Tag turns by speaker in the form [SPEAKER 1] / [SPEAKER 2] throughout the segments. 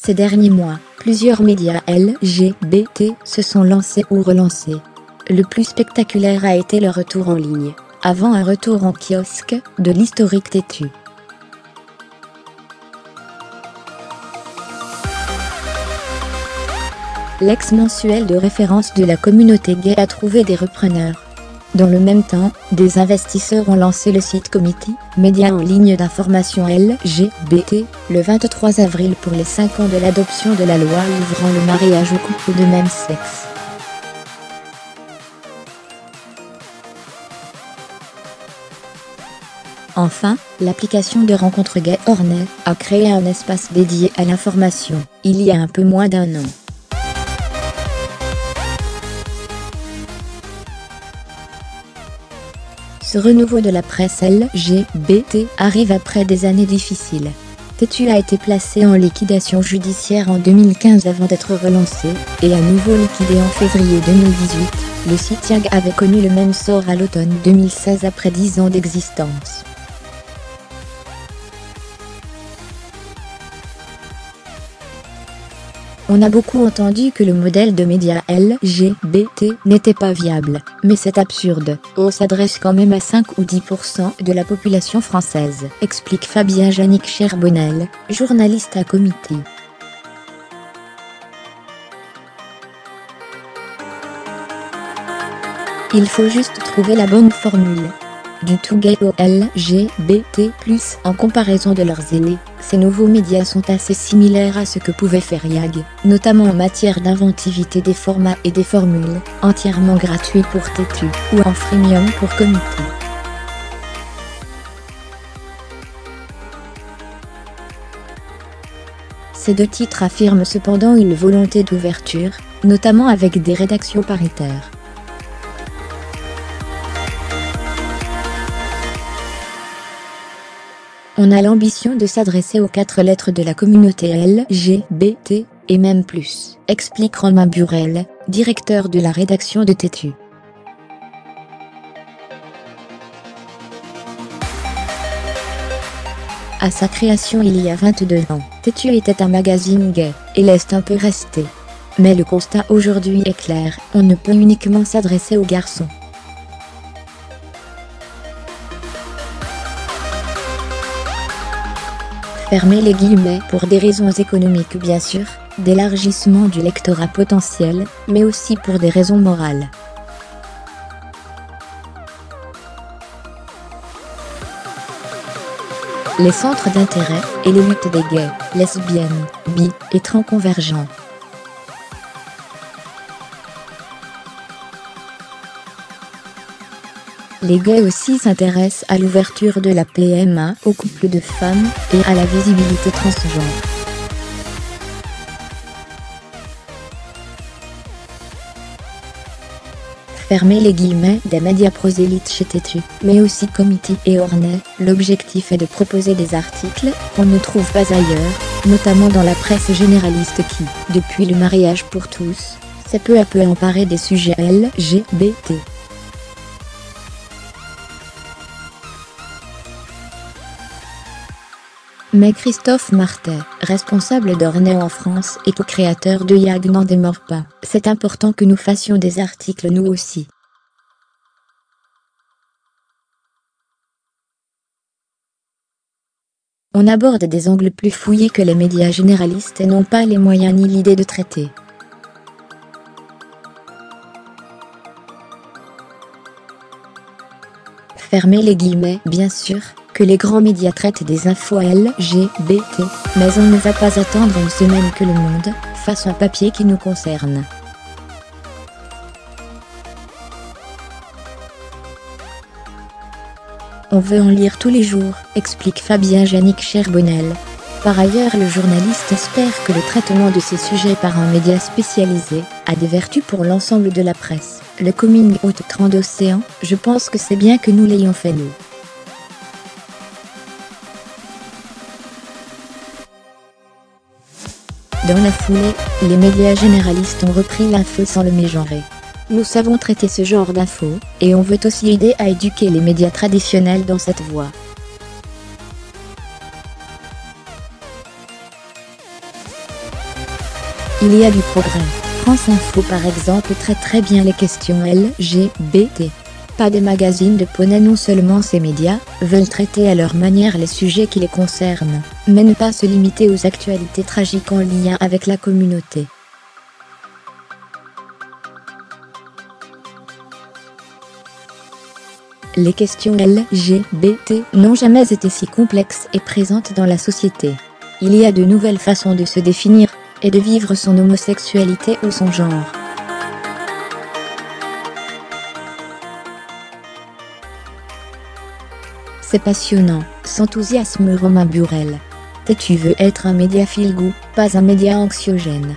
[SPEAKER 1] Ces derniers mois, plusieurs médias LGBT se sont lancés ou relancés. Le plus spectaculaire a été le retour en ligne, avant un retour en kiosque, de l'historique Têtu. L'ex-mensuel de référence de la communauté gay a trouvé des repreneurs. Dans le même temps, des investisseurs ont lancé le site Comity, média en ligne d'information LGBT, le 23 avril pour les 5 ans de l'adoption de la loi ouvrant le mariage aux couples de même sexe. Enfin, l'application de rencontres gay Hornet a créé un espace dédié à l'information, il y a un peu moins d'un an. Ce renouveau de la presse LGBT arrive après des années difficiles. Têtu a été placé en liquidation judiciaire en 2015 avant d'être relancé, et à nouveau liquidé en février 2018. Le site YAG avait connu le même sort à l'automne 2016 après 10 ans d'existence. On a beaucoup entendu que le modèle de médias LGBT n'était pas viable, mais c'est absurde, on s'adresse quand même à 5 ou 10% de la population française, explique Fabien Jannick Cherbonnel, journaliste à Comity. Il faut juste trouver la bonne formule. Du tout gay au LGBT+, en comparaison de leurs aînés, ces nouveaux médias sont assez similaires à ce que pouvait faire YAG, notamment en matière d'inventivité des formats et des formules, entièrement gratuits pour Têtu, ou en freemium pour Comity. Ces deux titres affirment cependant une volonté d'ouverture, notamment avec des rédactions paritaires. On a l'ambition de s'adresser aux 4 lettres de la communauté LGBT, et même plus, explique Romain Burel, directeur de la rédaction de Têtu. À sa création il y a 22 ans, Têtu était un magazine gay, et l'est un peu resté. Mais le constat aujourd'hui est clair, on ne peut uniquement s'adresser aux garçons. Fermez les guillemets pour des raisons économiques bien sûr, d'élargissement du lectorat potentiel, mais aussi pour des raisons morales. Les centres d'intérêt et les luttes des gays, lesbiennes, bi et transconvergents. Les gays aussi s'intéressent à l'ouverture de la PMA aux couples de femmes et à la visibilité transgenre. Fermez les guillemets des médias prosélytes chez Têtu, mais aussi Comity et Hornet, l'objectif est de proposer des articles qu'on ne trouve pas ailleurs, notamment dans la presse généraliste qui, depuis le mariage pour tous, s'est peu à peu emparée des sujets LGBT. Mais Christophe Martet, responsable d'Hornet en France et co-créateur de YAG n'en démord pas. C'est important que nous fassions des articles nous aussi. On aborde des angles plus fouillés que les médias généralistes et n'ont pas les moyens ni l'idée de traiter. Fermez les guillemets, bien sûr, que les grands médias traitent des infos LGBT, mais on ne va pas attendre une semaine que le Monde fasse un papier qui nous concerne. On veut en lire tous les jours, explique Fabien Jannick Cherbonnel. Par ailleurs, le journaliste espère que le traitement de ces sujets par un média spécialisé a des vertus pour l'ensemble de la presse. Le coming out transocéan, je pense que c'est bien que nous l'ayons fait nous. Dans la foulée, les médias généralistes ont repris l'info sans le mégenrer. Nous savons traiter ce genre d'infos, et on veut aussi aider à éduquer les médias traditionnels dans cette voie. il y a du progrès. France Info par exemple traite très bien les questions LGBT. Pas des magazines de poney. Non seulement ces médias veulent traiter à leur manière les sujets qui les concernent, mais ne pas se limiter aux actualités tragiques en lien avec la communauté. Les questions LGBT n'ont jamais été si complexes et présentes dans la société. Il y a de nouvelles façons de se définir et de vivre son homosexualité ou son genre. C'est passionnant, s'enthousiasme Romain Burel. Tu veux être un média feel-good, pas un média anxiogène.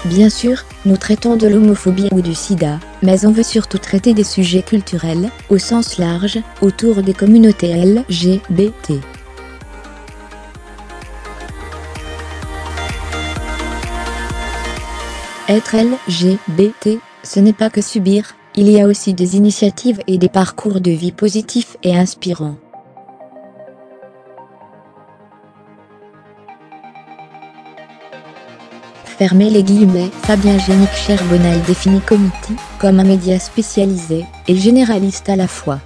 [SPEAKER 1] Bien sûr, nous traitons de l'homophobie ou du sida, mais on veut surtout traiter des sujets culturels, au sens large, autour des communautés LGBT. Être LGBT, ce n'est pas que subir, il y a aussi des initiatives et des parcours de vie positifs et inspirants. Fermez les guillemets. Fabien Génic Charbonnel définit Comity comme un média spécialisé et généraliste à la fois.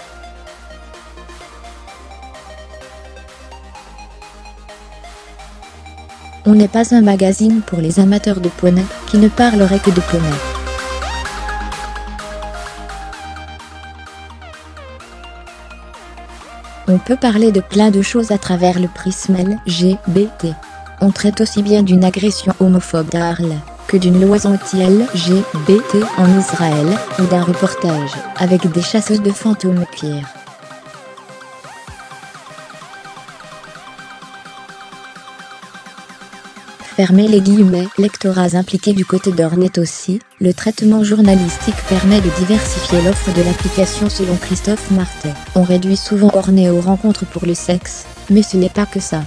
[SPEAKER 1] On n'est pas un magazine pour les amateurs de poney qui ne parlerait que de poney. On peut parler de plein de choses à travers le prisme LGBT. On traite aussi bien d'une agression homophobe d'Arles que d'une loi anti-LGBT en Israël ou d'un reportage avec des chasseuses de fantômes queer. Fermez les guillemets. Lectorats impliqués du côté d'Ornet aussi, le traitement journalistique permet de diversifier l'offre de l'application selon Christophe Martet. On réduit souvent Ornet aux rencontres pour le sexe, mais ce n'est pas que ça.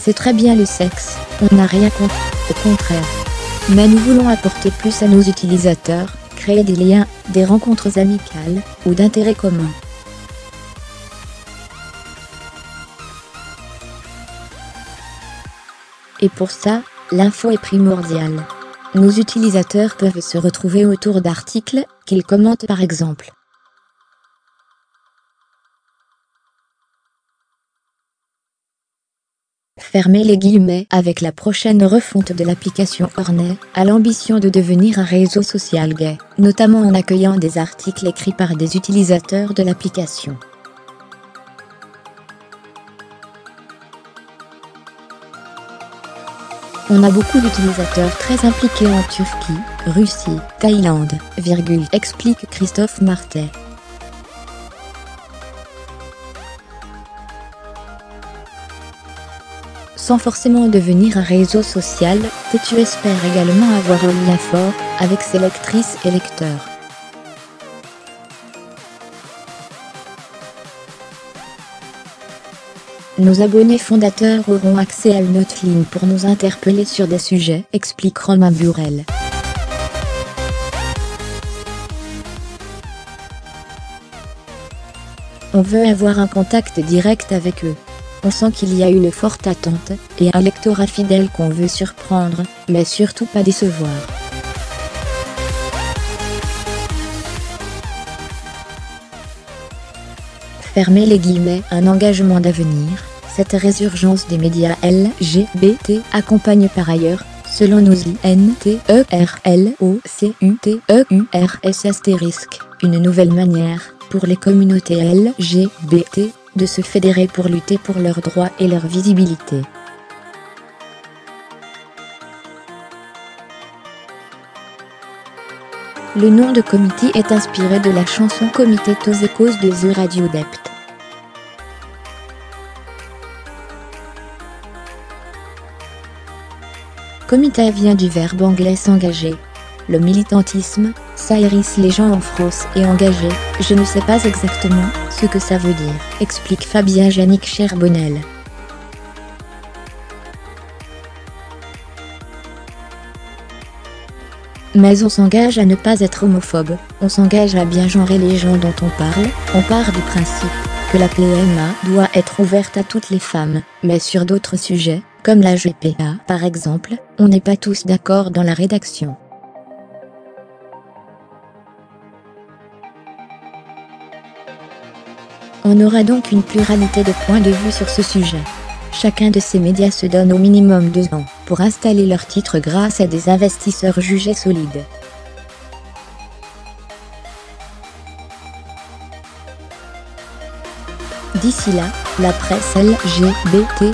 [SPEAKER 1] C'est très bien le sexe, on n'a rien contre, au contraire. Mais nous voulons apporter plus à nos utilisateurs, créer des liens, des rencontres amicales, ou d'intérêts communs. Et pour ça, l'info est primordiale. Nos utilisateurs peuvent se retrouver autour d'articles qu'ils commentent par exemple. Fermez les guillemets. Avec la prochaine refonte de l'application Ornet, a l'ambition de devenir un réseau social gay, notamment en accueillant des articles écrits par des utilisateurs de l'application. On a beaucoup d'utilisateurs très impliqués en Turquie, Russie, Thaïlande, explique Christophe Martet. Sans forcément devenir un réseau social, tu espères également avoir un lien fort avec ses lectrices et lecteurs. Nos abonnés fondateurs auront accès à une hotline pour nous interpeller sur des sujets, explique Romain Burel. On veut avoir un contact direct avec eux. On sent qu'il y a une forte attente, et un lectorat fidèle qu'on veut surprendre, mais surtout pas décevoir. Fermez les guillemets. Un engagement d'avenir. Cette résurgence des médias LGBT accompagne par ailleurs, selon nos INTERLOCUTEURS*, une nouvelle manière, pour les communautés LGBT, de se fédérer pour lutter pour leurs droits et leur visibilité. Le nom de Comity est inspiré de la chanson Comité Toze Cause de The Radio Dept. Comité vient du verbe anglais s'engager. Le militantisme, ça hérisse les gens en France et engagé, je ne sais pas exactement ce que ça veut dire, explique Fabien Génic Charbonnel. Mais on s'engage à ne pas être homophobe, on s'engage à bien genrer les gens dont on parle, on part du principe que la PMA doit être ouverte à toutes les femmes, mais sur d'autres sujets, comme la GPA par exemple, on n'est pas tous d'accord dans la rédaction. On aura donc une pluralité de points de vue sur ce sujet. Chacun de ces médias se donne au minimum 2 ans pour installer leur titre grâce à des investisseurs jugés solides. D'ici là, la presse LGBT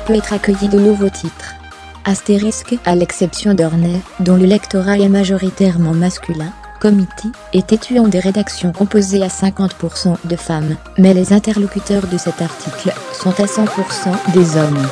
[SPEAKER 1] peut être accueillie de nouveaux titres. Astérisque à l'exception d'Ornay, dont le lectorat est majoritairement masculin, Committee et Tétu ont des rédactions composées à 50% de femmes, mais les interlocuteurs de cet article sont à 100% des hommes.